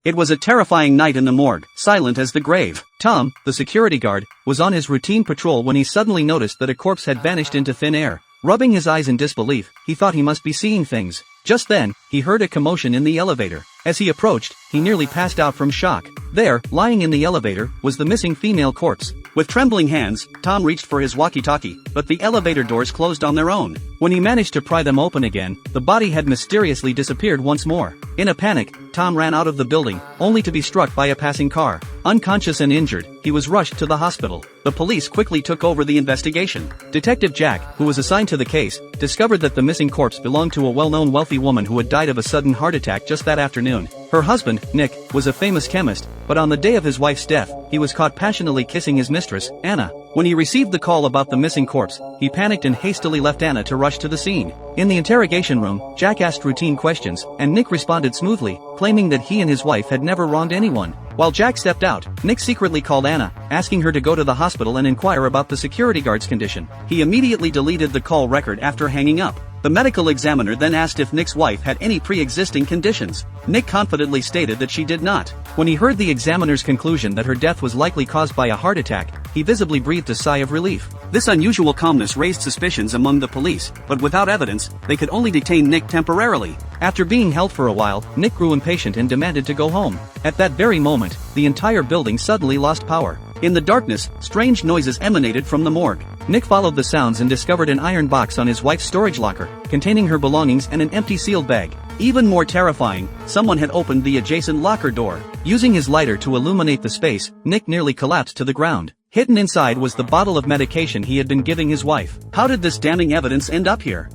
It was a terrifying night in the morgue, silent as the grave. Tom, the security guard, was on his routine patrol when he suddenly noticed that a corpse had vanished into thin air. Rubbing his eyes in disbelief, he thought he must be seeing things. Just then, he heard a commotion in the elevator. As he approached, he nearly passed out from shock. There, lying in the elevator, was the missing female corpse. With trembling hands, Tom reached for his walkie-talkie, but the elevator doors closed on their own. When he managed to pry them open again, the body had mysteriously disappeared once more. In a panic, Tom ran out of the building, only to be struck by a passing car. Unconscious and injured, he was rushed to the hospital. The police quickly took over the investigation. Detective Jack, who was assigned to the case, discovered that the missing corpse belonged to a well-known wealthy woman who had died of a sudden heart attack just that afternoon. Her husband, Nick, was a famous chemist, but on the day of his wife's death, he was caught passionately kissing his mistress, Anna. When he received the call about the missing corpse, he panicked and hastily left Anna to rush to the scene. In the interrogation room, Jack asked routine questions, and Nick responded smoothly, claiming that he and his wife had never wronged anyone. While Jack stepped out, Nick secretly called Anna, asking her to go to the hospital and inquire about the security guard's condition. He immediately deleted the call record after hanging up. The medical examiner then asked if Nick's wife had any pre-existing conditions. Nick confidently stated that she did not. When he heard the examiner's conclusion that her death was likely caused by a heart attack, he visibly breathed a sigh of relief. This unusual calmness raised suspicions among the police, but without evidence, they could only detain Nick temporarily. After being held for a while, Nick grew impatient and demanded to go home. At that very moment, the entire building suddenly lost power. In the darkness, strange noises emanated from the morgue. Nick followed the sounds and discovered an iron box on his wife's storage locker, containing her belongings and an empty sealed bag. Even more terrifying, someone had opened the adjacent locker door. Using his lighter to illuminate the space, Nick nearly collapsed to the ground. Hidden inside was the bottle of medication he had been giving his wife. How did this damning evidence end up here?